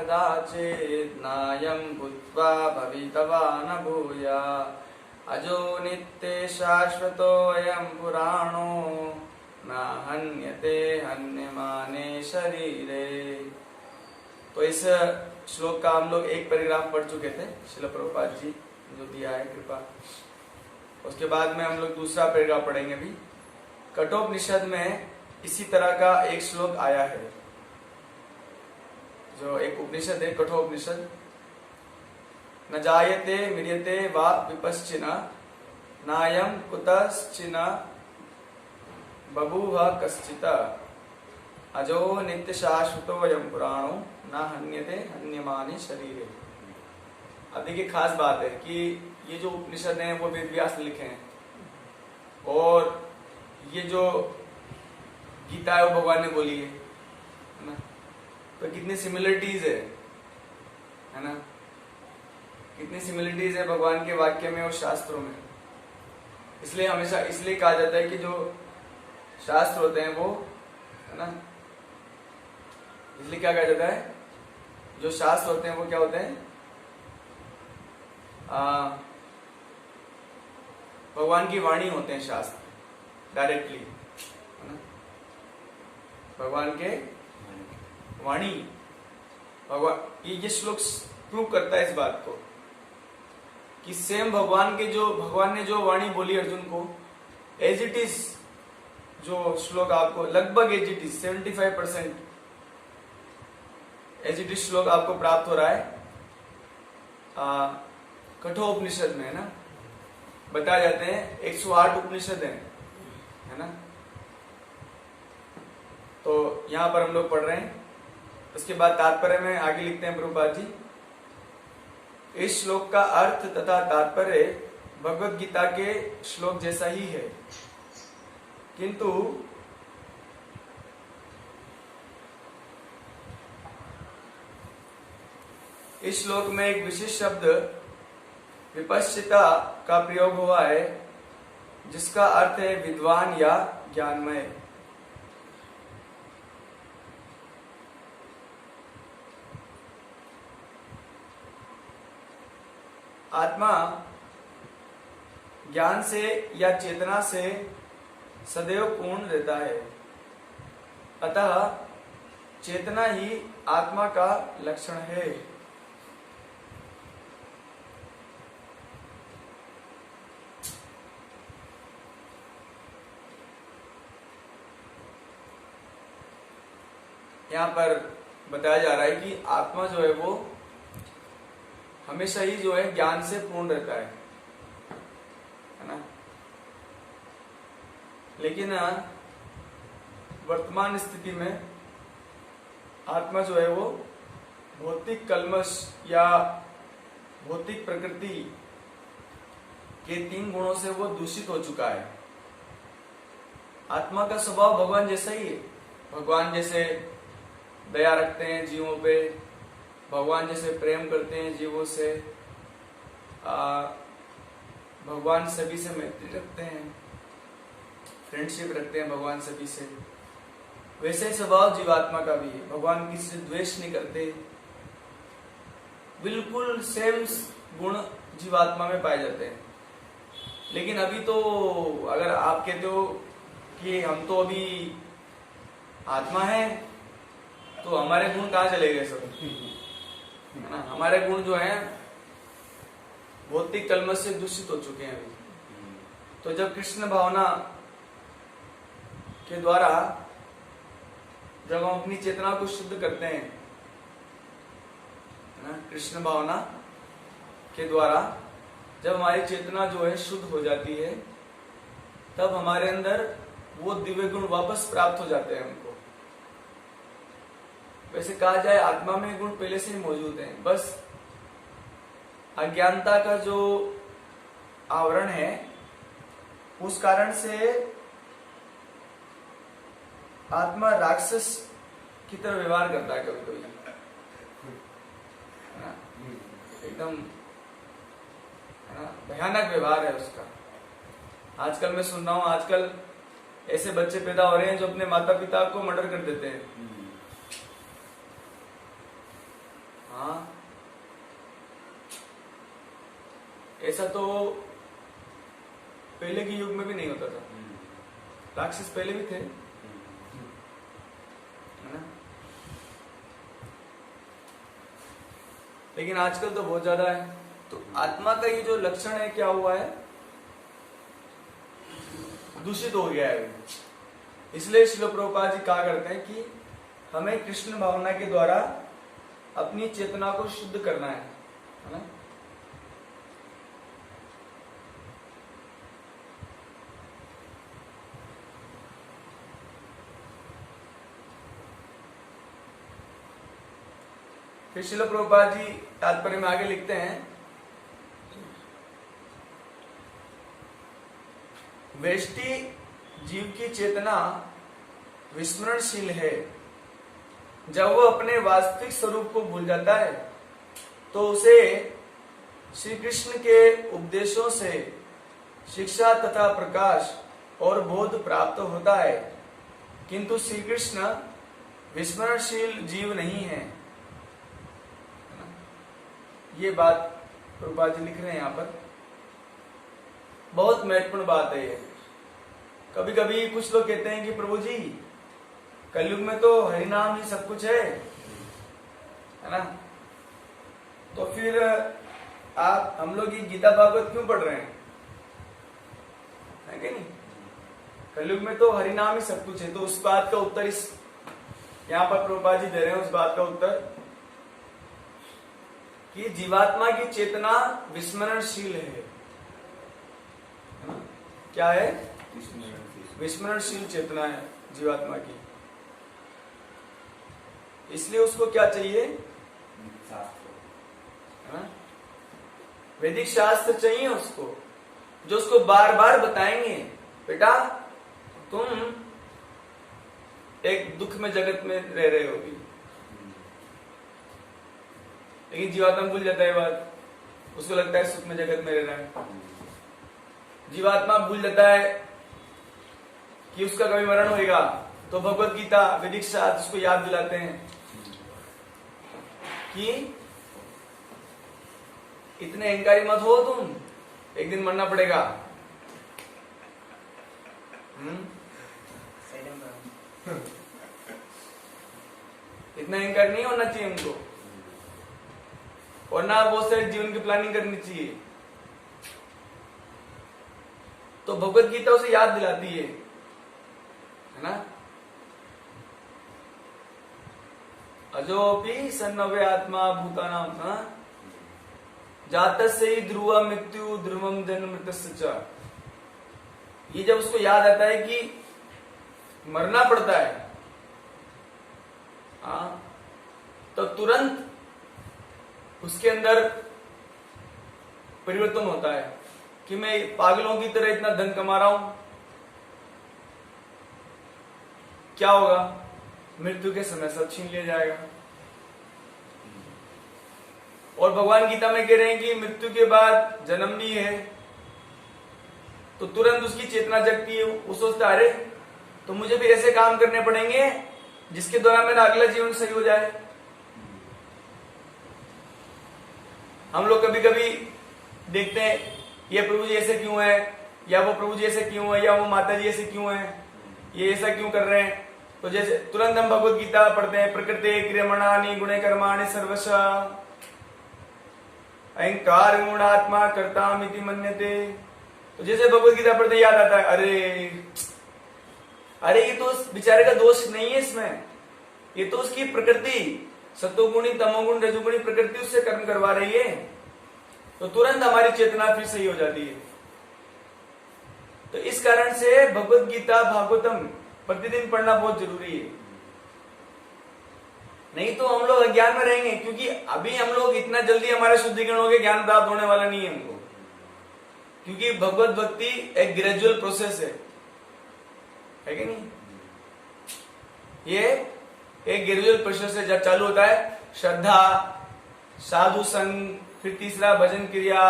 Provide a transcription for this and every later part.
कदाचित् नायं भूत्वा भवितवा न भूया अजो नित्ये शाश्वतोऽयं पुराणो न हन्यते हन्यमाने शरीरे। तो इस श्लोक का हम लोग एक पैराग्राफ पढ़ चुके थे, श्रील प्रभुपाद जी जो दिया है कृपा। उसके बाद में हम लोग दूसरा पैराग्राफ पढ़ेंगे भी। कठोपनिषद में इसी तरह का एक श्लोक आया है, जो एक उपनिषद है कठोपनिषद। न जायते म्रियते वा विपश्चिना नायं कुतश्चिना बभूव कश्चित् अजो नित्य शाश्वतोऽयं पुराणो न हन्यते हन्यमाने शरीरे। अब देखिए खास बात है कि ये जो उपनिषद हैं वो वेद व्यास ने लिखे हैं, और ये जो गीता है वो भगवान ने बोली है ना। तो कितनी सिमिलरिटीज है ना, कितनी सिमिलरिटीज है भगवान के वाक्य में और शास्त्रों में। इसलिए हमेशा इसलिए कहा जाता है कि जो शास्त्र होते हैं वो है ना, इसलिए क्या कहा जाता है, जो शास्त्र होते हैं वो क्या होते हैं, भगवान की वाणी होते हैं शास्त्र डायरेक्टली है ना, भगवान के वाणी। भगवान ये श्लोक प्रूव करता है इस बात को कि सेम भगवान ने जो वाणी बोली अर्जुन को, एज इट इज जो श्लोक आपको लगभग as it is 75% as it is श्लोक आपको प्राप्त हो रहा है कठोपनिषद में है ना। बताए जाते हैं 108 उपनिषद है ना। तो यहां पर हम लोग पढ़ रहे हैं। उसके बाद तात्पर्य में आगे लिखते हैं प्रभुपाद जी, इस श्लोक का अर्थ तथा तात्पर्य भगवत गीता के श्लोक जैसा ही है, किंतु इस श्लोक में एक विशेष शब्द विपश्चिता का प्रयोग हुआ है, जिसका अर्थ है विद्वान या ज्ञानमय। आत्मा ज्ञान से या चेतना से सदैव पूर्ण रहता है, अतः चेतना ही आत्मा का लक्षण है। यहाँ पर बताया जा रहा है कि आत्मा जो है वो हमेशा ही जो है ज्ञान से पूर्ण रहता है ना। लेकिन वर्तमान स्थिति में आत्मा जो है वो भौतिक कल्मश या भौतिक प्रकृति के 3 गुणों से वो दूषित हो चुका है। आत्मा का स्वभाव भगवान जैसा ही है। भगवान जैसे दया रखते हैं जीवों पे, भगवान जैसे प्रेम करते हैं जीवों से, भगवान सभी से मैत्री रखते हैं, फ्रेंडशिप रखते हैं भगवान सभी से, वैसे ही स्वभाव जीवात्मा का भी है। भगवान किसी से द्वेष नहीं करते, बिल्कुल सेम गुण जीवात्मा में पाए जाते हैं। लेकिन अभी तो अगर आप कहते हो कि हम तो अभी आत्मा है, तो हमारे गुण कहाँ चले गए सब, है ना। हमारे गुण जो हैं भौतिक कल्मश से दूषित हो चुके हैं अभी। तो जब कृष्ण भावना के द्वारा जब हम अपनी चेतना को शुद्ध करते हैं, है ना, कृष्ण भावना के द्वारा जब हमारी चेतना जो है शुद्ध हो जाती है, तब हमारे अंदर वो दिव्य गुण वापस प्राप्त हो जाते हैं हमको। वैसे कहा जाए आत्मा में गुण पहले से ही मौजूद हैं, बस अज्ञानता का जो आवरण है उस कारण से आत्मा राक्षस की तरह व्यवहार करता है कभी कभी, है ना, एकदम भयानक व्यवहार है उसका। आजकल मैं सुन रहा हूं, आजकल ऐसे बच्चे पैदा हो रहे हैं जो अपने माता पिता को मर्डर कर देते हैं, हाँ, ऐसा तो पहले के युग में भी नहीं होता था। राक्षस पहले भी थे, है ना? लेकिन आजकल तो बहुत ज्यादा है। तो आत्मा का ये जो लक्षण है क्या हुआ है, दूषित हो गया है। इसलिए श्रील प्रभुपाद जी कहा करते हैं कि हमें कृष्ण भावना के द्वारा अपनी चेतना को शुद्ध करना है ना? फिर श्रील प्रभुपाद जी तात्पर्य में आगे लिखते हैं, वेष्टि जीव की चेतना विस्मरणशील है। जब वह अपने वास्तविक स्वरूप को भूल जाता है तो उसे श्री कृष्ण के उपदेशों से शिक्षा तथा प्रकाश और बोध प्राप्त होता है, किंतु श्री कृष्ण विस्मरणशील जीव नहीं है। ये बात प्रभुपाद जी लिख रहे हैं यहाँ पर। बहुत महत्वपूर्ण बात है ये। कभी कभी कुछ लोग कहते हैं कि प्रभु जी कलयुग में तो हरिनाम ही सब कुछ है ना? तो फिर आप हम लोग ये गीता भागवत क्यों पढ़ रहे हैं, है कि नहीं? कलयुग में तो हरिनाम ही सब कुछ है। तो उस बात का उत्तर इस यहाँ पर प्रभुपाद जी दे रहे हैं, उस बात का उत्तर कि जीवात्मा की चेतना विस्मरणशील है। क्या है? विस्मरणशील चेतना है जीवात्मा की। इसलिए उसको क्या चाहिए, है ना? वैदिक शास्त्र चाहिए उसको, जो उसको बार बार बताएंगे, बेटा तुम एक दुख में जगत में रह रहे होगी। लेकिन जीवात्मा भूल जाता है बात, उसको लगता है सुख में जगत में रह रहा है। जीवात्मा भूल जाता है कि उसका कभी मरण होगा, तो भगवत गीता वैदिक शास्त्र उसको याद दिलाते हैं कि इतने अहंकारी मत हो तुम, एक दिन मरना पड़ेगा। इतना अहंकार नहीं होना चाहिए हमको, और ना बहुत सारे जीवन की प्लानिंग करनी चाहिए। तो भगवत गीता उसे याद दिलाती है ना? अजोपि सन्नवे आत्मा भूतानाम था जातस्य ही ध्रुव मृत्यु ध्रुवम जन्म मृतस्य च। ये जब उसको याद आता है कि मरना पड़ता है, तो तुरंत उसके अंदर परिवर्तन होता है कि मैं पागलों की तरह इतना धन कमा रहा हूं, क्या होगा? मृत्यु के समय सब छीन लिया जाएगा। और भगवान गीता में कह रहे हैं कि मृत्यु के बाद जन्म नहीं है। तो तुरंत उसकी चेतना जगती है, वो सोचता है अरे तो मुझे भी ऐसे काम करने पड़ेंगे जिसके द्वारा मेरा अगला जीवन सही हो जाए। हम लोग कभी कभी देखते हैं ये प्रभु जी ऐसे क्यों है, या वो प्रभु जी ऐसे क्यों है, या वो माता जी ऐसे क्यों है, ये ऐसा क्यों कर रहे हैं। तो जैसे तुरंत हम भगवत गीता पढ़ते हैं, प्रकृति क्रियमाणानि गुणे कर्माणि सर्वशः अहंकार गुणात्मा कर्तामिति मन्यते। तो जैसे भगवत गीता पढ़ते याद आता है अरे ये तो बेचारे का दोष नहीं है इसमें, ये तो उसकी प्रकृति सतोगुणी तमोगुण रजोगुणी प्रकृति उससे कर्म करवा रही है। तो तुरंत हमारी चेतना फिर सही हो जाती है। तो इस कारण से भगवत गीता भागवतम प्रतिदिन पढ़ना बहुत जरूरी है। नहीं तो हम लोग अज्ञान में रहेंगे, क्योंकि अभी हम लोग इतना जल्दी हमारा शुद्धिकरण हो गया, ज्ञान प्राप्त होने वाला नहीं है हमको। क्योंकि भगवत भक्ति एक ग्रेजुअल प्रोसेस है कि नहीं? ये एक ग्रेजुअल प्रोसेस है। जब चालू होता है श्रद्धा, साधु संग, फिर तीसरा भजन क्रिया,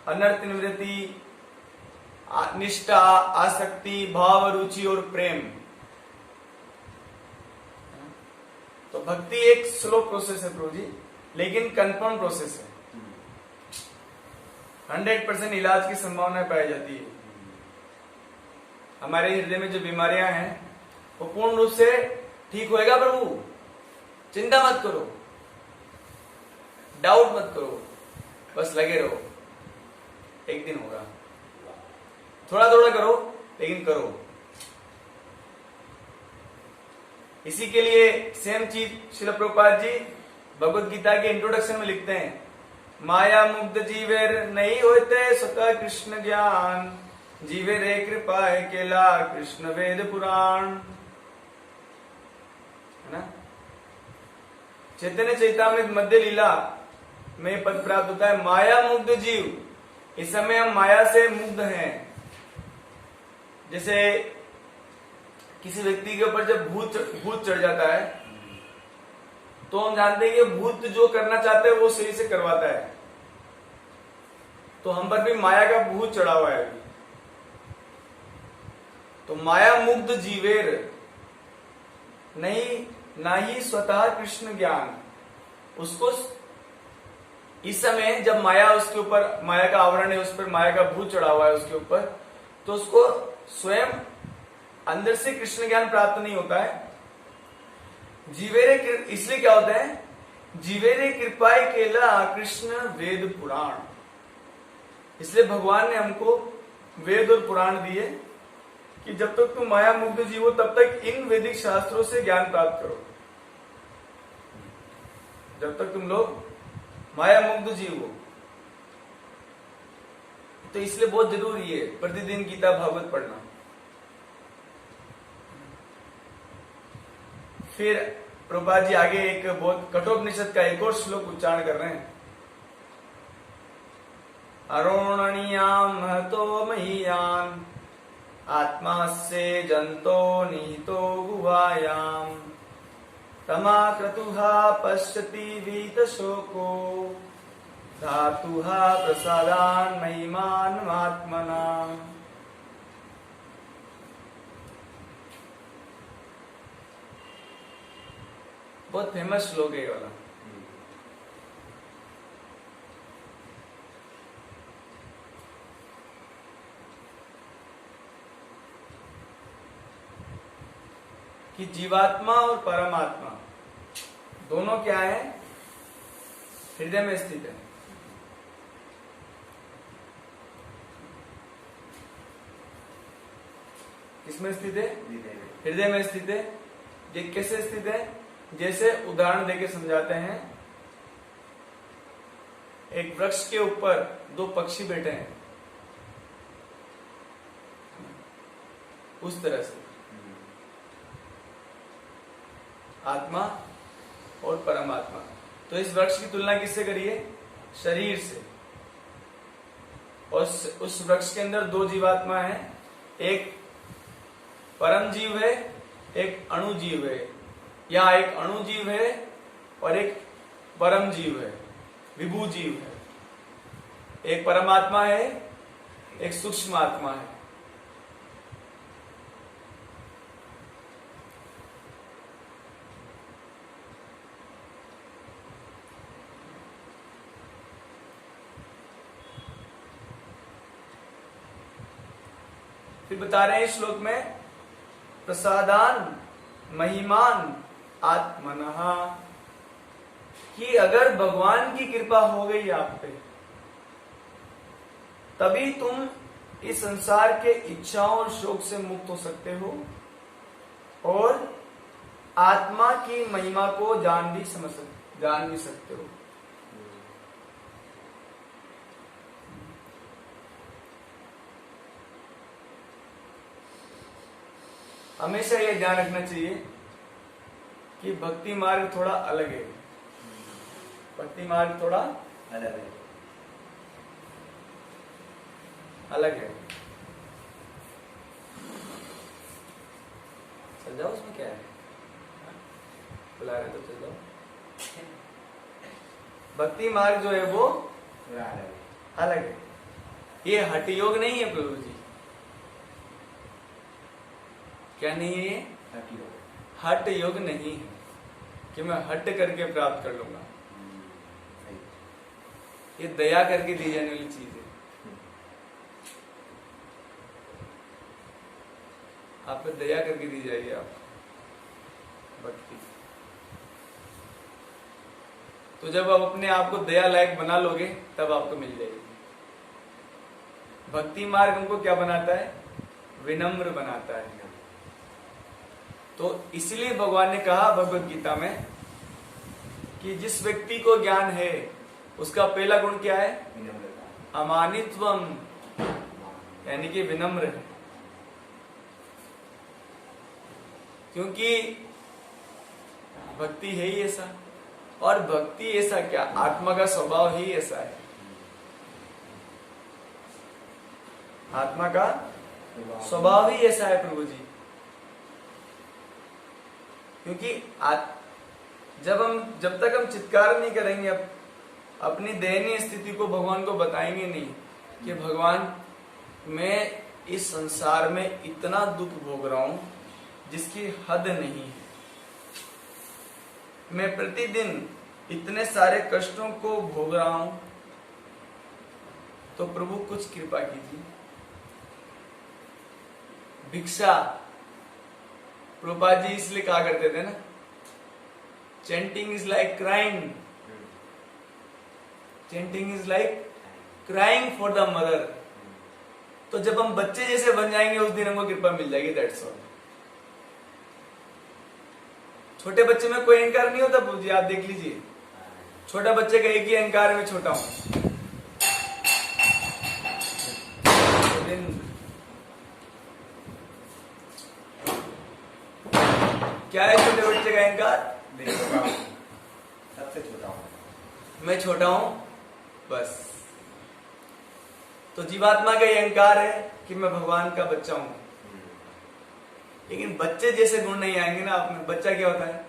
अनर्थ निवृत्ति, निष्ठा, आसक्ति, भाव, रुचि और प्रेम। तो भक्ति एक स्लो प्रोसेस है प्रभु जी, लेकिन कंफर्म प्रोसेस है, 100% इलाज की संभावना पाई जाती है। हमारे हृदय में जो बीमारियां हैं वो पूर्ण रूप से ठीक होएगा प्रभु, चिंता मत करो, डाउट मत करो, बस लगे रहो, एक दिन होगा। थोड़ा थोड़ा करो लेकिन करो। इसी के लिए सेम चीज श्रील प्रभुपाद जी भगवत गीता के इंट्रोडक्शन में लिखते हैं, माया मुग्ध जीवेर नहीं होते स्वतः कृष्ण ज्ञान, जीवे रे कृपा केला कृष्ण वेद पुराण। है ना? चैतन्य चैतामृत मध्य लीला में पद प्राप्त होता है, माया मुग्ध जीव। इस समय हम माया से मुग्ध हैं। जैसे किसी व्यक्ति के ऊपर जब भूत चढ़ जाता है तो हम जानते हैं कि भूत जो करना चाहते हैं वो सही से करवाता है, तो हम पर भी माया का भूत चढ़ा हुआ है अभी। तो माया मुग्ध जीवेर नहीं ना ही स्वतः कृष्ण ज्ञान। उसको इस समय जब माया उसके ऊपर, माया का आवरण है उस पर, माया का भूत चढ़ा हुआ है उसके ऊपर, तो उसको स्वयं अंदर से कृष्ण ज्ञान प्राप्त नहीं होता है। जीवेरे इसलिए क्या होता है, जीवेरे कृपाय केला कृष्ण वेद पुराण। इसलिए भगवान ने हमको वेद और पुराण दिए कि जब तक तुम माया मुग्ध जीवो तब तक इन वैदिक शास्त्रों से ज्ञान प्राप्त करो। जब तक तुम लोग माया मुग्ध जीवो, तो इसलिए बहुत जरूरी है प्रतिदिन गीता भागवत पढ़ना। फिर प्रभुपाद जी आगे एक बहुत कठोपनिषद का एक और श्लोक उच्चारण कर रहे हैं, अरोणनीयाम महतो महीयान आत्मा से जंतो निहितो गुहायाम तमा क्रतुहा पश्यति वीत शोको धातुहा प्रसादान महिमान आत्मना। बहुत फेमस श्लोक है ये वाला। कि जीवात्मा और परमात्मा दोनों क्या है, हृदय में स्थित है। किसमें स्थित है? हृदय में स्थित है। ये कैसे स्थित है? जैसे उदाहरण देके समझाते हैं, एक वृक्ष के ऊपर दो पक्षी बैठे हैं, उस तरह से आत्मा और परमात्मा। तो इस वृक्ष की तुलना किससे करिए? शरीर से। और उस वृक्ष के अंदर दो जीवात्मा है, एक परम जीव है, एक अणु जीव है, या एक अणु जीव है और एक परम जीव है, विभू जीव है। एक परमात्मा है, एक सूक्ष्म आत्मा है। फिर बता रहे हैं इस श्लोक में, प्रसादान महिमान आत्मनः, कि अगर भगवान की कृपा हो गई आप पे तभी तुम इस संसार के इच्छाओं और शोक से मुक्त हो सकते हो और आत्मा की महिमा को जान भी सकते हो। हमेशा यह ध्यान रखना चाहिए कि भक्ति मार्ग थोड़ा अलग है। भक्ति मार्ग थोड़ा अलग है। चल जाओ, उसमें क्या है, बुला रहे तो चल जाओ। भक्ति मार्ग जो है वो अलग है। ये हठ योग नहीं है प्रभु जी। क्या नहीं है? हठ योग नहीं है कि मैं हट करके प्राप्त कर लूंगा। ये दया करके दी जाने वाली चीज है। आप पे दया करके दी जाएगी आप भक्ति। तो जब आप अपने आप को दया लायक बना लोगे तब आपको मिल जाएगी। भक्ति मार्ग हमको क्या बनाता है? विनम्र बनाता है। तो इसलिए भगवान ने कहा भगवत गीता में कि जिस व्यक्ति को ज्ञान है उसका पहला गुण क्या है? अमानित्वम, यानी कि विनम्र है। क्योंकि भक्ति है ही ऐसा, और भक्ति ऐसा क्या, आत्मा का स्वभाव ही ऐसा है। आत्मा का स्वभाव ही ऐसा है प्रभु जी। क्योंकि जब तक हम चित्कार नहीं करेंगे, अपनी दयनीय स्थिति को भगवान को बताएंगे नहीं कि भगवान मैं इस संसार में इतना दुख भोग रहा हूं जिसकी हद नहीं है, मैं प्रतिदिन इतने सारे कष्टों को भोग रहा हूं, तो प्रभु कुछ कृपा कीजिए। भिक्षा प्रभुपाद जी इसलिए कहा करते थे ना, chanting is like crying, chanting is like crying for the mother. तो जब हम बच्चे जैसे बन जाएंगे उस दिन हमको कृपा मिल जाएगी, दैट्स ऑल। छोटे बच्चे में कोई अहंकार नहीं होता प्रभु जी, आप देख लीजिए। छोटा बच्चे का एक ही अहंकार, में छोटा हूं। क्या है छोटे बच्चे का अहंकार? सबसे छोटा हूं, मैं छोटा हूं, बस। तो जीवात्मा का ये अहंकार है कि मैं भगवान का बच्चा हूं। लेकिन बच्चे जैसे गुण नहीं आएंगे ना आप में। बच्चा क्या होता है?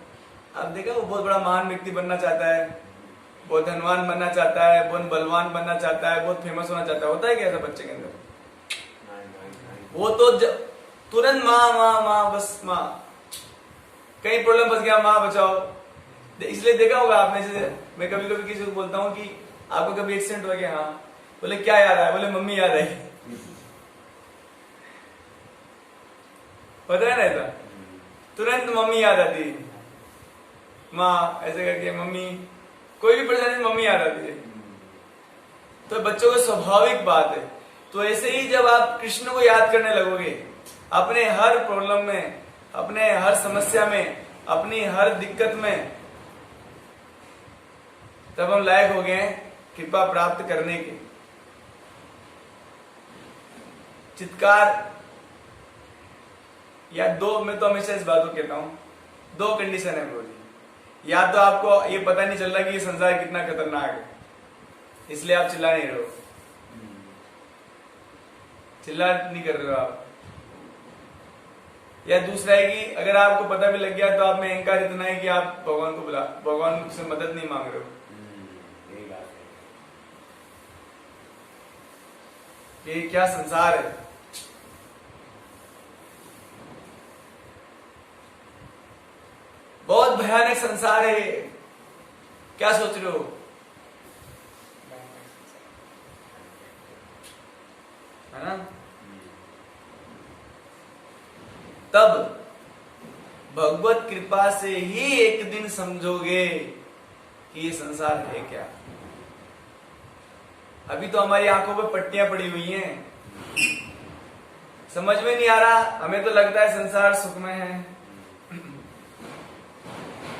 आप देखा, वो बहुत बड़ा महान व्यक्ति बनना चाहता है, बहुत धनवान बनना चाहता है, बहुत बलवान बनना चाहता है, बहुत फेमस होना चाहता है। होता है क्या ऐसा बच्चे के अंदर? वो तो तुरंत माँ माँ माँ, बस माँ। कहीं प्रॉब्लम फंस गया, माँ बचाओ। इसलिए देखा होगा आपने, जैसे मैं कभी कभी किसी को बोलता हूँ कि आपको कभी एक्सीडेंट हो गया, हाँ, बोले क्या याद आया? बोले मम्मी याद आई। पता है ना ऐसा, तुरंत मम्मी याद आती है। माँ ऐसे करके मम्मी, कोई भी परेशानी मम्मी याद आती है। तो बच्चों को स्वाभाविक बात है। तो ऐसे ही जब आप कृष्ण को याद करने लगोगे अपने हर प्रॉब्लम में, अपने हर समस्या में, अपनी हर दिक्कत में, तब हम लायक हो गए कृपा प्राप्त करने के। चित्कार या दो, मैं तो हमेशा इस बात को कहता हूं, दो कंडीशन है प्रभु जी। या तो आपको ये पता नहीं चल रहा कि ये संसार कितना खतरनाक है, इसलिए आप चिल्ला नहीं रहे हो, चिल्ला नहीं कर रहे हो आप। या दूसरा है कि अगर आपको पता भी लग गया तो आप में अहंकार इतना है कि आप भगवान को भगवान से मदद नहीं मांग रहे हो। ये क्या संसार है? बहुत भयानक संसार है। क्या सोच रहे हो? है ना? तब भगवत कृपा से ही एक दिन समझोगे कि ये संसार है क्या। अभी तो हमारी आंखों पे पट्टियां पड़ी हुई हैं, समझ में नहीं आ रहा। हमें तो लगता है संसार सुखमय है।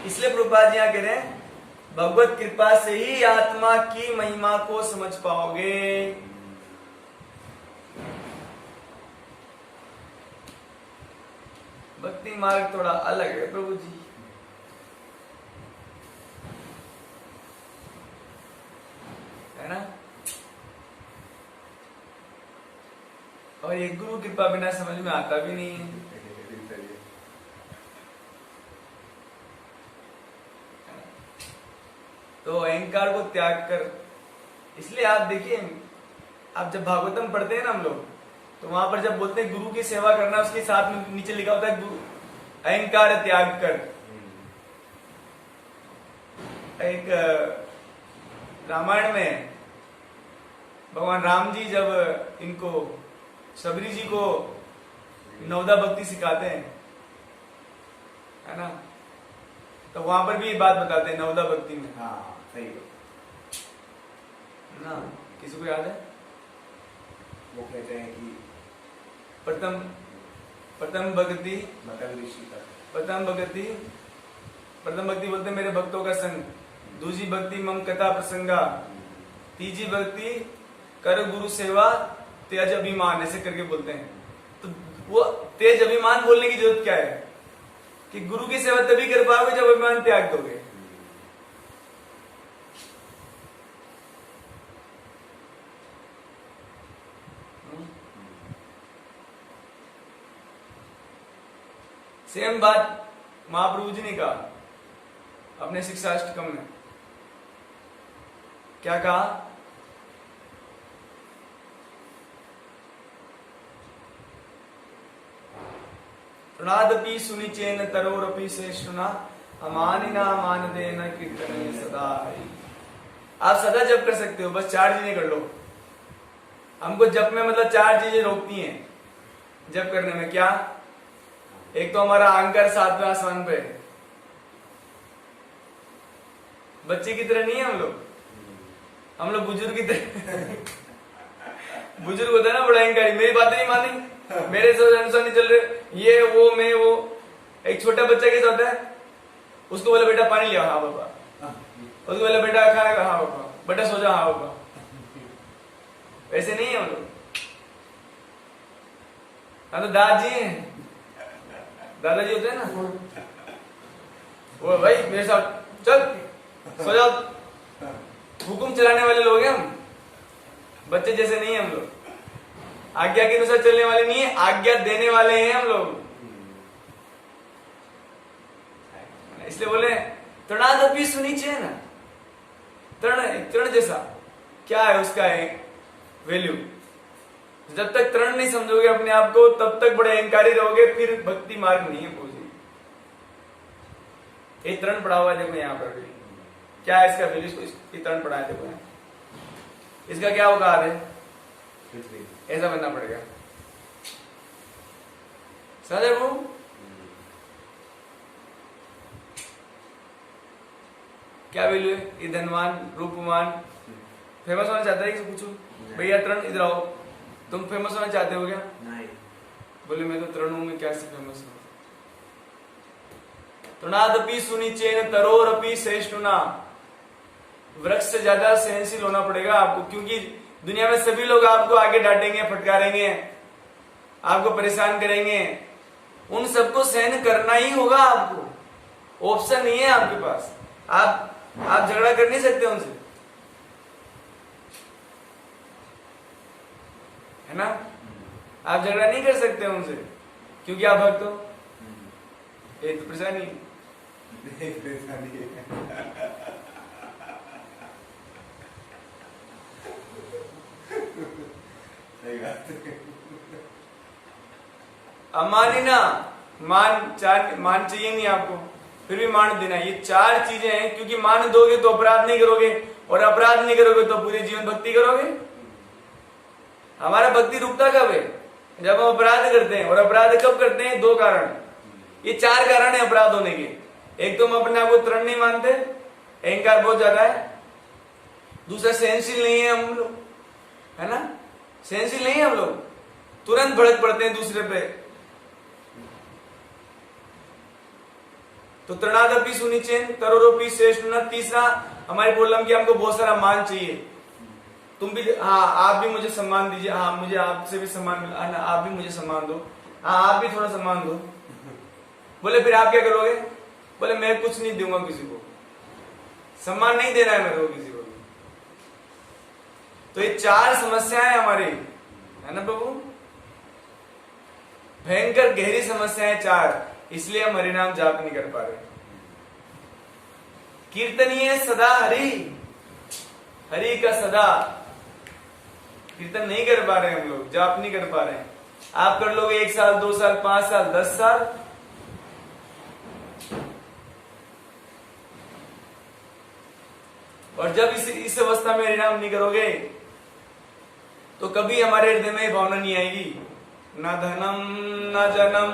इसलिए प्रभुपाद जी कह रहे हैं, भगवत कृपा से ही आत्मा की महिमा को समझ पाओगे। भक्ति मार्ग थोड़ा अलग है प्रभु जी। है ना? और ये गुरु कृपा बिना समझ में आता भी नहीं है। तो अहंकार को त्याग कर, इसलिए आप देखिए, आप जब भागवतम पढ़ते हैं ना हम लोग, तो वहां पर जब बोलते हैं गुरु की सेवा करना, उसके साथ में नीचे लिखा होता है गुरु अहंकार त्याग कर। एक रामायण में भगवान राम जी जब इनको शबरी जी को नवदा भक्ति सिखाते हैं, है ना, तो वहां पर भी ये बात बताते हैं नवदा भक्ति में। हाँ सही है। ना किसी को याद है? वो कहते हैं कि प्रथम प्रथम भक्ति मतलब ऋषि का प्रथम भक्ति बोलते हैं मेरे भक्तों का संग, दूसरी भक्ति मम कथा प्रसंगा, तीसरी भक्ति कर गुरु सेवा तेज अभिमान, ऐसे करके बोलते हैं। तो वो तेज अभिमान बोलने की जरूरत क्या है कि गुरु की सेवा तभी कर पाओगे जब अभिमान त्याग दोगे। सेम बात महाप्रभु जी ने कहा अपने शिक्षाष्टकम में। क्या कहा? तृणादपि सुनिचेन तरोरपि शेषुना अमानिना मानदेन कीर्तने सदा। आप सदा जप कर सकते हो, बस 4 चीजें कर लो। हमको जप में मतलब 4 चीजें रोकती हैं जप करने में। क्या? एक तो हमारा अहंकार 7वें आसमान पे, बच्चे की तरह नहीं है हम लोग बुजुर्ग की तरह बुजुर्ग होता है ना, बड़ा अहंकारी, मेरी बातें नहीं मानी, मेरे से अनुसार नहीं चल रहे, ये वो मैं वो। एक छोटा बच्चा कैसा होता है, उसको बोला बेटा पानी लिया, हाँ पापा, उसको बोला बेटा खाना खा, हाँ पापा, बेटा सो जा, हाँ पापा। वैसे नहीं है हम लोग। हाँ तो दादाजी हैं, दादाजी होते हैं ना, वो भाई मेरे साथ चल सो जाओ, हुकुम चलाने वाले लोग हैं हम, बच्चे जैसे नहीं है हम लोग। आज्ञा के अनुसार चलने वाले नहीं है, आज्ञा देने वाले हैं हम लोग। इसलिए बोले तृणादपि सुनिचेन ना, तृण जैसा क्या है उसका एक वैल्यू। जब तक तृण नहीं समझोगे अपने आप को तब तक बड़े अहंकारी रहोगे, फिर भक्ति मार्ग नहीं है पहुंचेगी। एक तृण पड़ा हुआ है देखो यहाँ पर भी, क्या है इसका वैल्यू, इसको तृण पड़ा है देखो, इसका क्या औकात है, ऐसा बनना पड़ेगा। समझे वो? क्या वैल्यू है? ये धनवान रूपवान फेमस होना चाहता है, किसी पूछो भैया तृण इधर आओ, तुम फेमस होना चाहते हो क्या? नहीं। बोले मैं तो तृण हूं, मैं क्या से फेमस हूं। तृणादपि सुनिचेन तरोरपि सहिष्णुना, वृक्ष से ज्यादा सहनशील होना पड़ेगा आपको, क्योंकि दुनिया में सभी लोग आपको आगे डांटेंगे, फटकारेंगे, आपको परेशान करेंगे, उन सबको सहन करना ही होगा आपको, ऑप्शन नहीं है आपके पास। आप झगड़ा कर नहीं सकते उनसे, है ना, आप झगड़ा नहीं कर सकते उनसे, क्योंकि आप भक्त हो। ये तो परेशानी है। अमानिना, मान चाहिए नहीं आपको, फिर भी मान देना। ये 4 चीजें हैं, क्योंकि मान दोगे तो अपराध नहीं करोगे, और अपराध नहीं करोगे तो पूरे जीवन भक्ति करोगे। हमारा भक्ति रुकता कब है? जब हम अपराध करते हैं। और अपराध कब करते हैं? 2 कारण, ये 4 कारण है अपराध होने के। एक तो हम अपने आप को तृण नहीं मानते, अहंकार बहुत ज्यादा है। दूसरा सहनशील नहीं है हम लोग, है ना, सहनशील नहीं है हम लोग, तुरंत भड़क पड़ते हैं दूसरे पे। तो तृणादपि सुनिचेन तरोरपि सहिष्णुना। तीसरा हमारी प्रॉब्लम की हमको बहुत सारा मान चाहिए। तुम भी, हाँ आप भी मुझे सम्मान दीजिए, हाँ मुझे आपसे भी सम्मान मिला, आप भी मुझे सम्मान दो, हाँ आप भी थोड़ा सम्मान दो। बोले फिर आप क्या करोगे? बोले मैं कुछ नहीं दूंगा किसी को, सम्मान नहीं देना है मेरे को किसी को। तो ये 4 समस्याएं हमारी, है ना प्रभु, भयंकर गहरी समस्याएं 4, इसलिए हम हरिनाम जाप नहीं कर पा रहे। कीर्तनीय सदा हरि, हरि का सदा कीर्तन नहीं कर पा रहे हम लोग, जाप नहीं कर पा रहे हैं। आप कर लोगे 1 साल 2 साल 5 साल 10 साल, और जब इस अवस्था में हरिनाम नहीं करोगे तो कभी हमारे हृदय में ये भावना नहीं आएगी, न धनम न जनम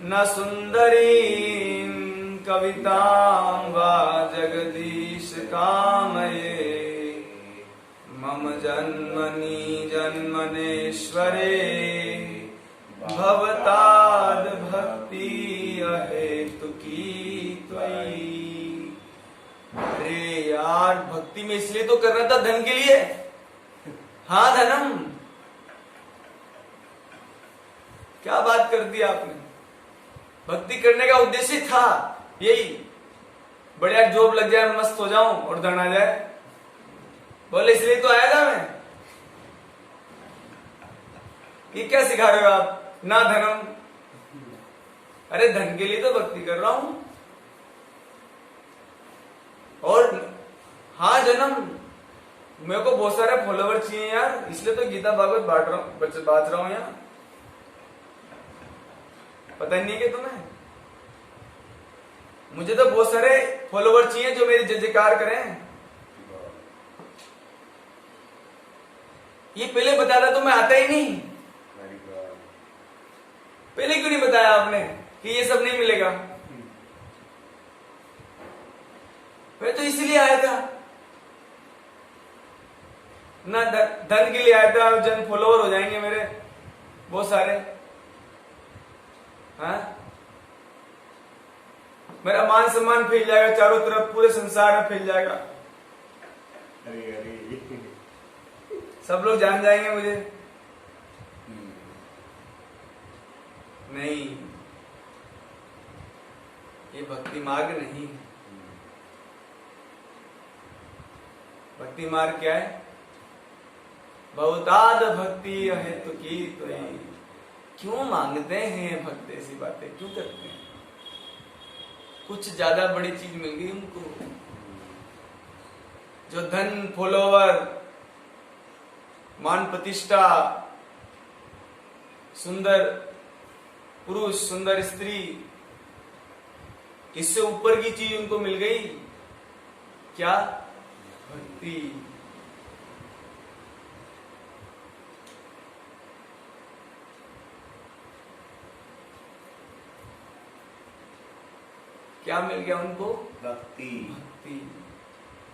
न सुंदरी कवितां वा जगदीश कामये, मम जन्मनि जन्मनेश्वरे भवताद भक्ति अहेतु की त्वयि। अरे यार, भक्ति में इसलिए तो कर रहा था, धन के लिए। हाँ धनम, क्या बात कर दी आपने। भक्ति करने का उद्देश्य था यही, बढ़िया जॉब लग जाए, मस्त हो जाऊं और धन आ जाए। बोले इसलिए तो आया था मैं। ये क्या सिखा रहे हो आप, ना धनम। अरे धन के लिए तो भक्ति कर रहा हूं। और हाँ जन्म, मेरे को बहुत सारे फॉलोवर चाहिए यार, इसलिए तो गीता भागवत बांट रहा हूं यार। पता नहीं कि तुम्हें, मुझे तो बहुत सारे फॉलोवर चाहिए जो मेरी जय जयकार करें। ये पहले बताया तो मैं आता ही नहीं। पहले क्यों नहीं बताया आपने कि ये सब नहीं मिलेगा। मैं तो इसीलिए आया था ना, धन के लिए आया था। जन फॉलोवर हो जाएंगे मेरे बहुत सारे। हाँ, मेरा मान सम्मान फैल जाएगा चारों तरफ, पूरे संसार में फैल जाएगा। अरे अरे सब लोग जान जाएंगे मुझे। नहीं, ये भक्ति मार्ग नहीं है। भक्ति मार्ग क्या है? बहुताद भक्ति हेतु की त्वयि। क्यों मांगते हैं भक्त ऐसी बातें, क्यों करते हैं? कुछ ज्यादा बड़ी चीज मिल गई उनको, जो धन, फॉलोवर, मान प्रतिष्ठा, सुंदर पुरुष, सुंदर स्त्री, इससे ऊपर की चीज उनको मिल गई। क्या? भक्ति। क्या मिल गया उनको? भक्ति। भक्ति,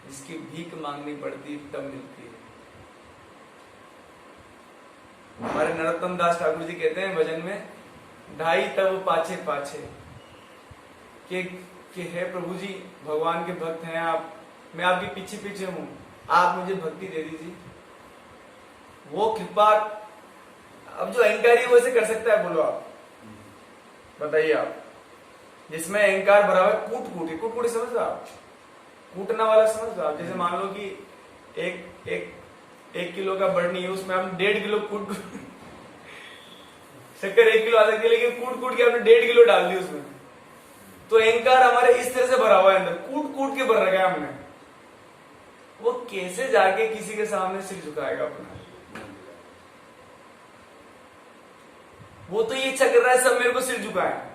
जिसकी भीख मांगनी पड़ती तब मिलती है। हमारे नरोत्तम दास ठाकुर जी कहते हैं भजन में, ढाई तब पाछे पाछे, कि हे प्रभु जी, भगवान के भक्त हैं आप, मैं आपके पीछे पीछे हूं, आप मुझे भक्ति दे दीजिए। वो कृपा, अब जो अहंकारी वो ऐसे कर सकता है? बोलो आप, बताइए आप। जिसमें अहंकार भरा हुआ है, कूट समझ रहे आप? कूटना वाला समझ रहे आप? जैसे मान लो कि एक किलो का बर्नी है, उसमें हम 1.5 किलो कूट, शक्कर 1 किलो आ सकती है, लेकिन कूट के आपने 1.5 किलो डाल दी उसमें। तो अहंकार हमारे इस तरह से भरा हुआ है अंदर, कूट के भर रखा है हमने। वो कैसे जाके किसी के सामने सिर झुकाएगा अपना? वो तो ये इच्छा कर रहा है सब मेरे को सिर झुकाए।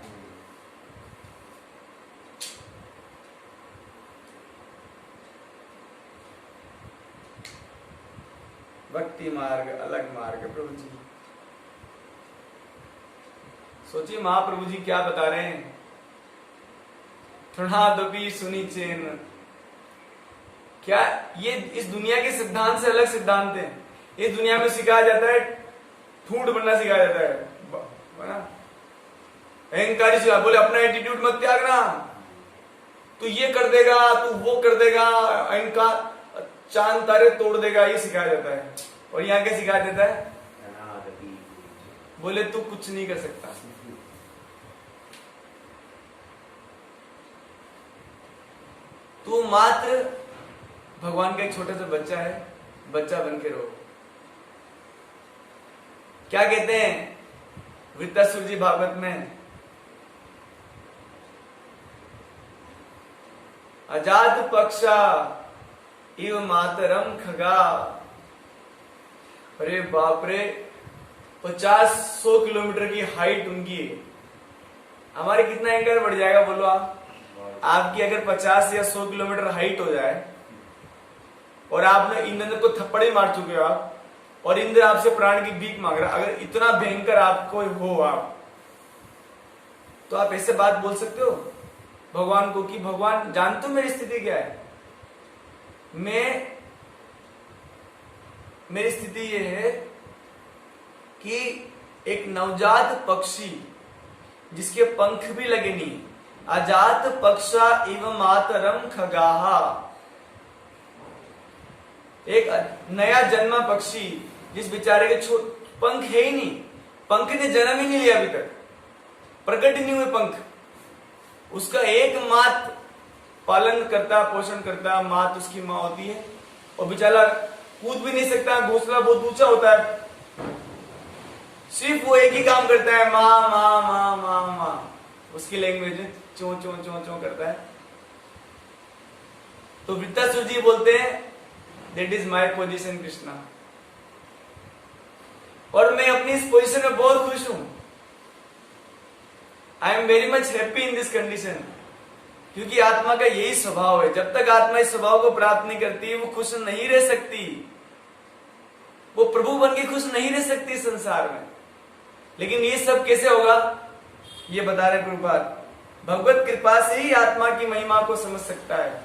भक्ति मार्ग अलग मार्ग है प्रभु जी। सोचिए महाप्रभु जी क्या बता रहे हैं, तृणादपि सुनी चेन। क्या ये इस दुनिया के सिद्धांत से अलग सिद्धांत है? इस दुनिया में सिखाया जाता है ठूंठ बनना सिखाया जाता है, अहंकारी सिखा, बोले अपना एटीट्यूड मत त्यागना, तू ये कर देगा, तू वो कर देगा, अहंकार चांद तारे तोड़ देगा, ये सिखाया जाता है। और यहाँ क्या सिखाया जाता है? बोले तू कुछ नहीं कर सकता। तू मात्र भगवान का एक छोटा सा बच्चा है, बच्चा बन के रहो। क्या कहते हैं वृत्तासुर जी भागवत में? अजात पक्षा इव मातरम खगा। अरे बाप रे, 50-100 किलोमीटर की हाइट उनकी है। हमारे कितना एंकर बढ़ जाएगा बोलो आप? आपकी अगर 50 या 100 किलोमीटर हाइट हो जाए और आपने ईंधन को थप्पड़ ही मार चुके हो आप, और इंद्र आपसे प्राण की भीख मांग रहा, अगर इतना भयंकर आपको हो आप, तो आप ऐसे बात बोल सकते हो भगवान को कि भगवान जानते हो मेरी स्थिति क्या है? मेरी स्थिति ये है कि एक नवजात पक्षी जिसके पंख भी लगे नहीं, अजात पक्षा एवं मातरम खगाहा, एक नया जन्मा पक्षी जिस बेचारे के पंख है ही नहीं, पंख ने जन्म ही नहीं लिया अभी तक, प्रकट ही नहीं हुए पंख, उसका एक मात पालन करता पोषण करता, मात उसकी माँ होती है, और बेचारा कूद भी नहीं सकता, घोंसला बहुत ऊंचा होता है, सिर्फ वो एक ही काम करता है, माँ माँ माँ माँ माँ, उसकी लैंग्वेज में चो चो चो चो करता है। तो वृत्तासुर जी बोलते हैं that is my position Krishna, और मैं अपनी इस पोजीशन में बहुत खुश हूं। I am very much happy in this condition, क्योंकि आत्मा का यही स्वभाव है, जब तक आत्मा इस स्वभाव को प्राप्त नहीं करती वो खुश नहीं रह सकती, वो प्रभु बन के खुश नहीं रह सकती संसार में। लेकिन ये सब कैसे होगा, ये बता रहे प्रभुपाद, भगवत कृपा से ही आत्मा की महिमा को समझ सकता है,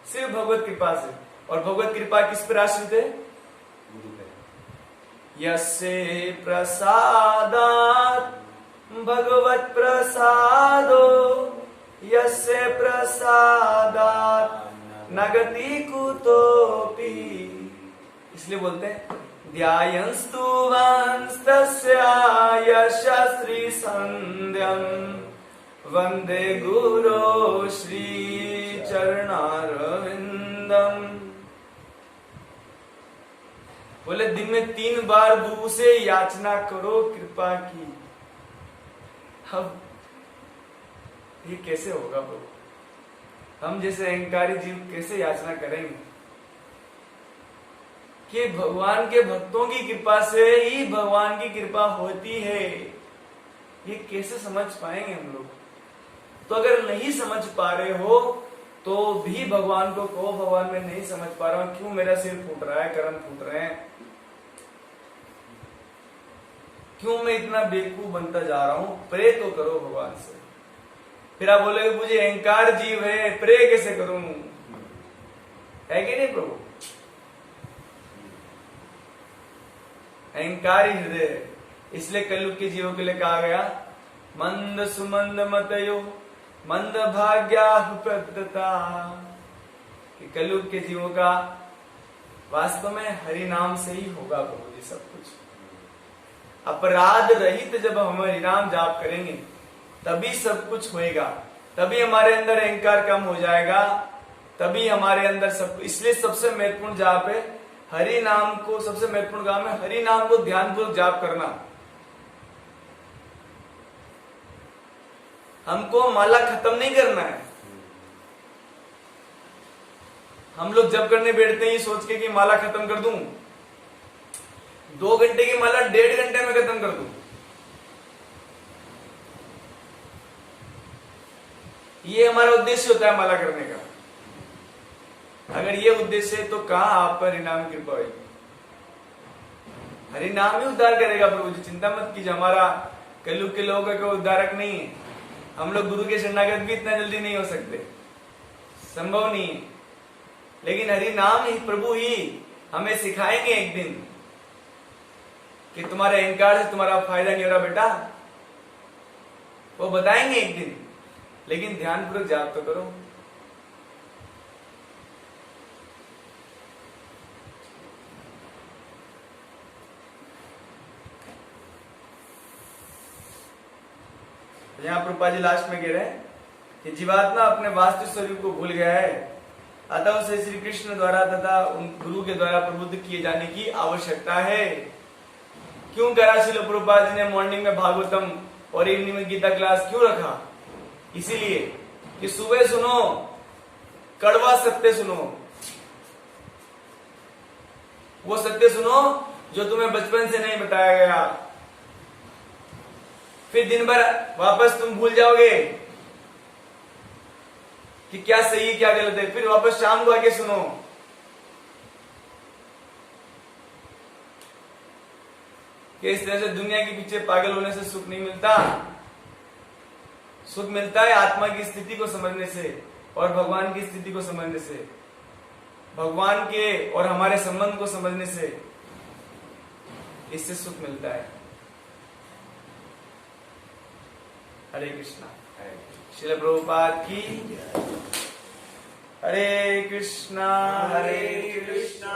सिर्फ भगवत कृपा से। और भगवत कृपा किस पर आश्रित है? यस्य प्रसादात् भगवत प्रसादो यस्य प्रसादात् न गति कुतोपि, इसलिए बोलते हैं ध्यायंस्तु वंस्तस्य यशस्वी संध्यम वंदे गुरो श्री चरणारविंदम। बोले दिन में 3 बार गुरु से याचना करो कृपा की। अब ये कैसे होगा प्रभु, हम जैसे अहंकारी जीव कैसे याचना करेंगे कि भगवान के भक्तों की कृपा से ही भगवान की कृपा होती है, ये कैसे समझ पाएंगे हम लोग? तो अगर नहीं समझ पा रहे हो तो भी भगवान को कहो, भगवान मैं नहीं समझ पा रहा हूं, क्यों मेरा सिर फूट रहा है, कर्म फूट रहे हैं, क्यों मैं इतना बेवकूफ बनता जा रहा हूं, प्रे तो करो भगवान से। फिर आप बोलोगे मुझे अहंकार जीव है, प्रे कैसे करूं? है कि नहीं प्रभु? अहंकारी हृदय, इसलिए कलयुग के जीवों के लिए कहा गया मंद सुमंद मतयो मंद भाग्या प्रदता, कि कलयुग के जीवों का वास्तव में हरि नाम से ही होगा प्रभु जी सब कुछ। अपराध रहित जब हम हरि नाम जाप करेंगे तभी सब कुछ होएगा, तभी हमारे अंदर अहंकार कम हो जाएगा, तभी हमारे अंदर सब। इसलिए सबसे महत्वपूर्ण जाप है हरि नाम को, सबसे महत्वपूर्ण काम है हरि नाम को ध्यानपूर्वक जाप करना। हमको माला खत्म नहीं करना है। हम लोग जब करने बैठते हैं ये सोच के कि माला खत्म कर दूं, 2 घंटे की माला 1.5 घंटे में खत्म कर दूं, ये हमारा उद्देश्य होता है माला करने का। अगर ये उद्देश्य है तो कहां आप पर हरिनाम कृपा होगी? हरिनाम ही उद्धार करेगा प्रभु जी, चिंता मत कीजिए। हमारा कलयुग के लोगों का कोई उद्धारक नहीं है, हम लोग गुरु के शरणागत भी इतना जल्दी नहीं हो सकते, संभव नहीं है। लेकिन हरि नाम ही प्रभु ही हमें सिखाएंगे एक दिन कि तुम्हारे अहंकार से तुम्हारा फायदा नहीं हो रहा बेटा, वो बताएंगे एक दिन। लेकिन ध्यानपूर्वक जाप तो करो। यहाँ प्रभुपाद जी लास्ट में कह रहे हैं कि जीवात्मा अपने वास्तविक स्वरूप को भूल गया है, अतः उसे श्री कृष्ण द्वारा तथा उन गुरु के द्वारा प्रबुद्ध किए जाने की आवश्यकता है। क्यों करा श्रील प्रभुपाद जी ने मॉर्निंग में भागवतम और इवनिंग में गीता क्लास क्यों रखा? इसीलिए कि सुबह सुनो, कड़वा सत्य सुनो, वो सत्य सुनो जो तुम्हें बचपन से नहीं बताया गया। फिर दिन भर वापस तुम भूल जाओगे कि क्या सही है क्या गलत है, फिर वापस शाम को आके सुनो कि इस तरह से दुनिया के पीछे पागल होने से सुख नहीं मिलता। सुख मिलता है आत्मा की स्थिति को समझने से और भगवान की स्थिति को समझने से, भगवान के और हमारे संबंध को समझने से, इससे सुख मिलता है। हरे कृष्णा। श्रील प्रभुपाद की। हरे कृष्णा हरे कृष्णा